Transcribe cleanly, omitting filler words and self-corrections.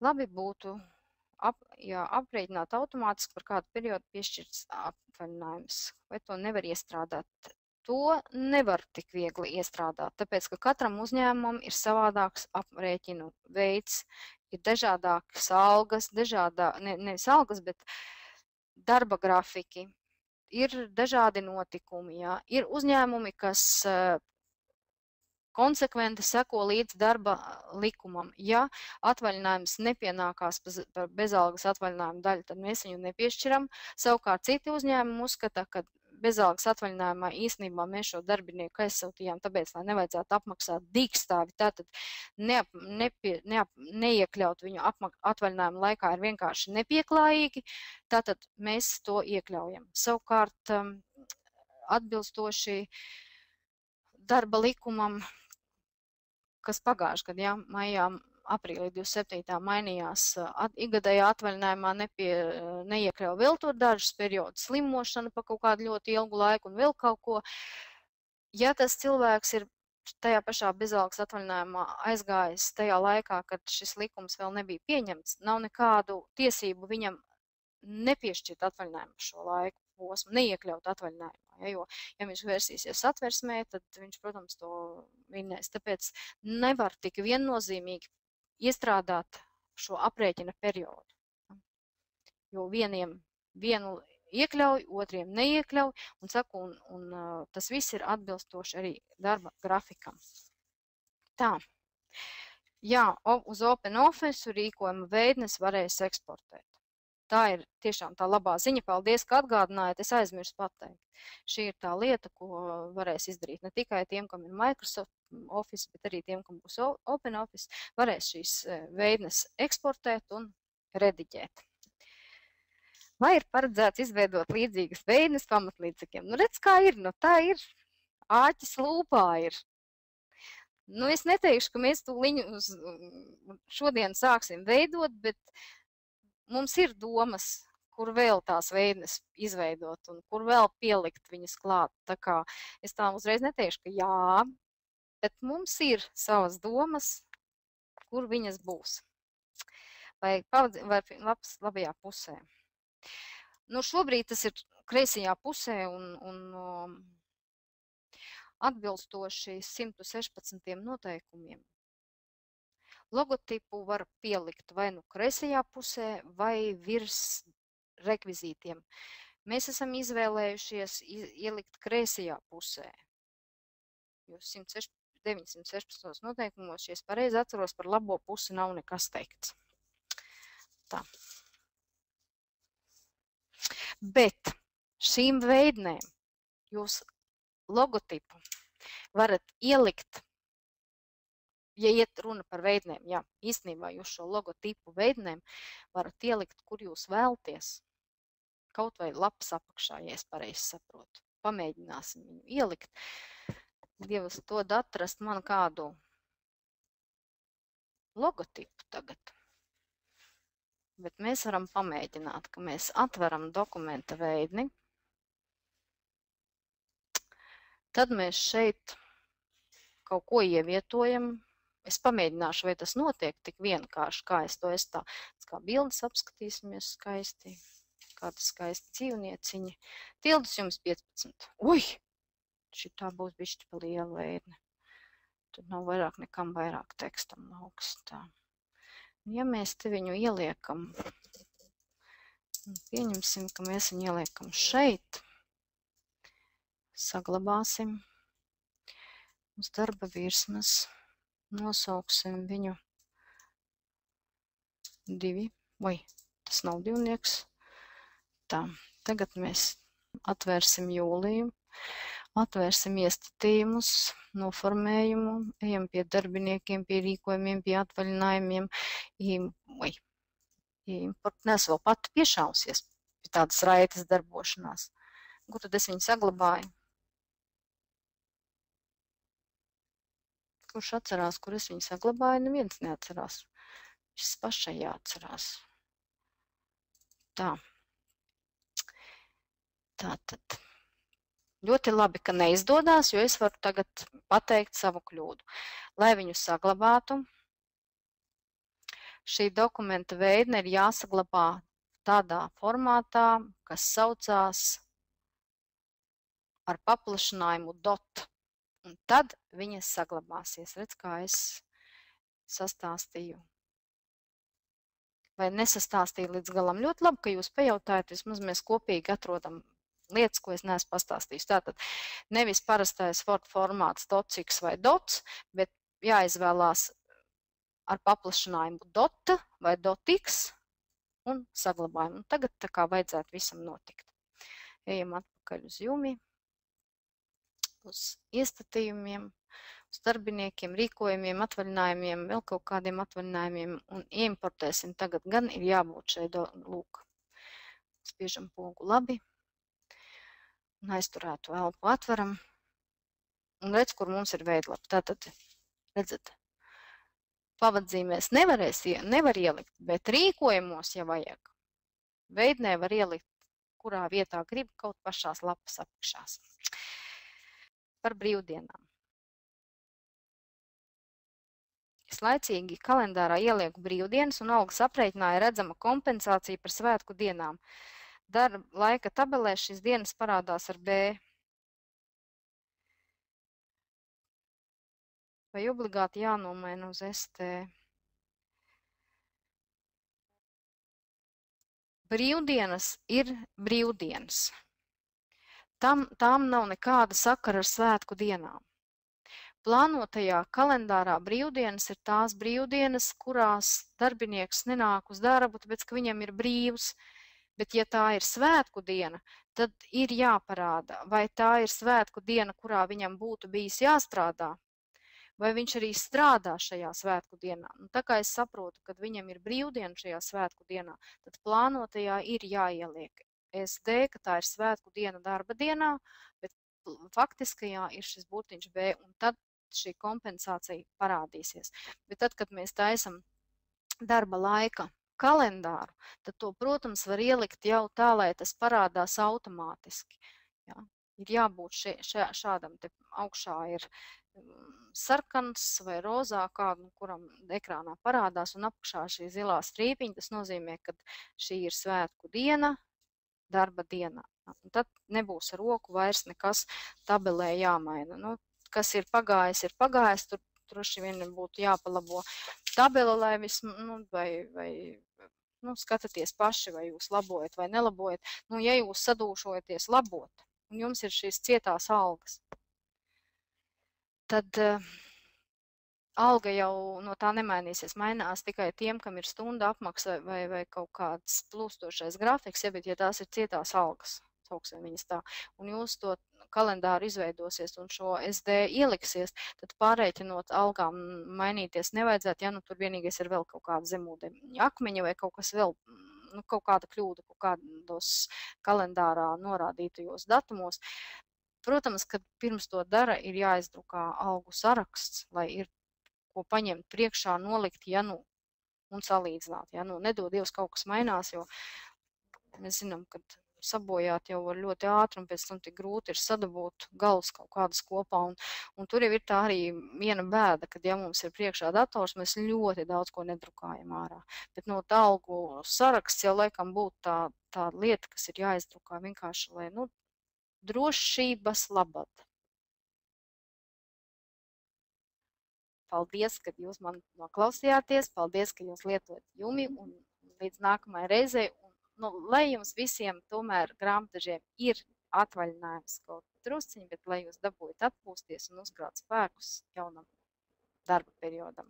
labi būtu aprēķināt automātiski par kādu periodu piešķirts atvaļinājums, vai to nevar iestrādāt. To nevar tik viegli iestrādāt, tāpēc, ka katram uzņēmumam ir savādāks aprēķinu veids, ir dažādākas algas, nevis algas, bet darba grafiki, ir dažādi notikumi, jā. Ir uzņēmumi, kas konsekventi seko līdz darba likumam. Ja atvaļinājums nepienākās par bezalgas atvaļinājumu daļu, tad mēs viņu nepiešķiram. Savukārt citi uzņēmumi uzskata, ka bezalgas atvaļinājumā īstenībā mēs šo darbinieku aizsūtījām, tāpēc, lai nevajadzētu apmaksāt dīkstāvi, tātad neiekļaut viņu atvaļinājumu laikā ir vienkārši nepieklājīgi, tātad mēs to iekļaujam. Savukārt atbilstoši darba likumam, kas pagājuši gadu, ja, maijā, aprīlī 27. mainījās, ikgadējā atvaļinājumā neiekļauj vēl to dažus periodus, slimošanu pa kaut kādu ļoti ilgu laiku un vēl kaut ko. Ja tas cilvēks ir tajā pašā bezalgas atvaļinājumā aizgājis tajā laikā, kad šis likums vēl nebija pieņemts, nav nekādu tiesību viņam nepiešķirt atvaļinājumu šo laiku posmu, neiekļaut atvaļinājumā. Ja, jo, ja viņš vērsīsies satversmē, tad viņš, protams, to vinēs. Tāpēc nevar tik viennozīmīgi iestrādāt šo aprēķina periodu. Jo vienu iekļauj, otriem neiekļauj, un saku, un tas viss ir atbilstoši arī darba grafikam. Tā. Jā, uz OpenOffice rīkojuma veidnes varēs eksportēt. Tā ir tiešām tā labā ziņa. Paldies, ka atgādinājāt, es aizmirsu pateikt. Šī ir tā lieta, ko varēs izdarīt ne tikai tiem, kam ir Microsoft Office, bet arī tiem, kam būs OpenOffice, varēs šīs veidnes eksportēt un rediģēt. Vai ir paredzēts izveidot līdzīgas veidnes pamatlīdzekļiem? Nu, redz, kā ir, nu tā ir. Āķis lūpā ir. Nu, es neteikšu, ka mēs tūliņu šodien sāksim veidot, bet mums ir domas, kur vēl tās veidnes izveidot un kur vēl pielikt viņas klāt. Tā kā es tā uzreiz neteikšu, ka jā, bet mums ir savas domas, kur viņas būs. Vai labajā pusē. Nu, šobrīd tas ir kreisajā pusē un atbilstoši 116 noteikumiem. Logotipu var pielikt vai nu kreisajā pusē, vai virs rekvizītiem. Mēs esam izvēlējušies ielikt kreisajā pusē, jo 916 noteikumos, ja es pareizi atceros, par labo pusi nav nekas teikts. Tā. Bet šīm veidnēm jūs logotipu varat ielikt. Ja iet runa par veidnēm, jā, īstenībā jūs šo logotipu veidnēm varat ielikt, kur jūs vēlties. Kaut vai lapas apakšā, ja es pareizi saprotu. Pamēģināsim viņu ielikt. Dievs dod atrast man kādu logotipu tagad. Bet mēs varam pamēģināt, ka mēs atveram dokumenta veidni. Tad mēs šeit kaut ko ievietojam. Es pamēģināšu, vai tas notiek tik vienkārši, kā es to tā, kā bildes apskatīsimies skaisti, kāda skaisti dzīvnieciņi. Tildes jums 15. Ui! Šitā būs bišķi pa liela veidne. Tad nav vairāk nekam vairāk tekstam augstā. Ja mēs te viņu ieliekam, pieņemsim, ka mēs viņu ieliekam šeit, saglabāsim uz darba virsmas. Nosauksim viņu 2, vai tas nav divnieks. Tā, tagad mēs atvērsim jūliju, atvērsim ieskatījumus, noformējumu, ejam pie darbiniekiem, pie rīkojumiem, pie atvaļinājumiem. Nes vēl pat piešausies pie tādas raitas darbošanās. Kur tad es viņu saglabāju? Kurš atcerās, kur es viņu saglabāju? Neviens neatcerās. Šis pašai jāatcerās. Tā. Tātad. Ļoti labi, ka neizdodās, jo es varu tagad pateikt savu kļūdu. Lai viņu saglabātu, šī dokumenta veidne ir jāsaglabā tādā formātā, kas saucās ar paplašinājumu DOT. Un tad viņas saglabāsies. Redz, kā es sastāstīju. Vai nesastāstīju līdz galam? Ļoti labi, ka jūs pajautājat, vismaz mēs kopīgi atrodam lietas, ko es neesmu pastāstījis. Tātad nevis parastais Word formāts .x vai .dots, bet jāizvēlās ar paplašinājumu .dota vai .x un saglabājumu. Un tagad tā kā vajadzētu visam notikt. Ejam atpakaļ uz Jumi, uz iestatījumiem, uz darbiniekiem, rīkojumiem, atvaļinājumiem, vēl kaut kādiem atvaļinājumiem un importēsim tagad gan ir jābūt šeit, lūk, spiežam pogu labi un aizturētu elpu atveram un redz, kur mums ir veidlapa. Tātad, redzat, pavadzīmēs nevar ielikt, bet rīkojumos, ja vajag, veidnē var ielikt, kurā vietā grib, kaut pašās lapas apakšās. Par brīvdienām. Es laicīgi kalendārā ielieku brīvdienas un algas aprēķinā ir redzama kompensācija par svētku dienām. Darba laika tabelē šīs dienas parādās ar B. Vai obligāti jānomaina uz ST? Brīvdienas ir brīvdienas. Tām nav nekāda sakara ar svētku dienām. Plānotajā kalendārā brīvdienas ir tās brīvdienas, kurās darbinieks nenāk uz darbu, tāpēc, ka viņam ir brīvs. Bet, ja tā ir svētku diena, tad ir jāparāda, vai tā ir svētku diena, kurā viņam būtu bijis jāstrādā, vai viņš arī strādā šajā svētku dienā. Un tā kā es saprotu, kad viņam ir brīvdiena šajā svētku dienā, tad plānotajā ir jāieliek SD, ka tā ir svētku diena darba dienā, bet faktiskajā ir šis burtiņš B, un tad šī kompensācija parādīsies. Bet tad, kad mēs taisam darba laika kalendāru, tad to, protams, var ielikt jau tā, lai tas parādās automātiski. Ja? Ir jābūt šādam, te augšā ir sarkans vai rozā, kādu, kuram ekrānā parādās, un apakšā šī zilā strīpiņa, tas nozīmē, ka šī ir svētku diena, darba dienā. Un tad nebūs ar roku vairs nekas tabelē jāmaina. Nu, kas ir pagājis, tur droši vien būtu jāpalabo tabela, lai skatāties paši, vai jūs labojat vai nelabojat. Nu, ja jūs sadūšojaties labot, un jums ir šīs cietās algas, tad alga jau no tā nemainīsies. Mainās tikai tiem, kam ir stunda apmaksa vai kaut kāds plūstošais grafiks, ja, bet ja tās ir cietās algas, sauksim viņas tā, un jūs to kalendāru izveidosies un šo SD ieliksies, tad pārēķinot algām mainīties nevajadzētu, ja nu tur vienīgais ir vēl kaut kāda zemūdeņa akmeņa vai kaut kas vēl, nu, kaut kāda kļūda, kaut kādos kalendārā norādītajos datumos. Protams, kad pirms to dara, ir jāizdrukā algu saraksts, lai ir ko paņemt priekšā, nolikt, ja nu, un salīdzināt, ja nu, nedod Dievs kaut kas mainās, jo mēs zinām, ka sabojāt jau var ļoti ātri, un pēc tam tik grūti ir sadabūt galus kaut kādas kopā, un tur jau ir tā arī viena bēda, kad ja mums ir priekšā dators, mēs ļoti daudz ko nedrukājam ārā, bet no tā algu saraksts jau laikam būtu tā lieta, kas ir jāizdrukā vienkārši, lai, nu, drošības labad. Paldies, ka jūs man noklausījāties, paldies, ka jūs lietojat Jumi, un līdz nākamajai reizei. Nu, lai jums visiem tomēr grāmatvežiem ir atvaļinājums kaut drusciņi, bet lai jūs dabūjat atpūsties un uzkrāt spēkus jaunam darba periodam.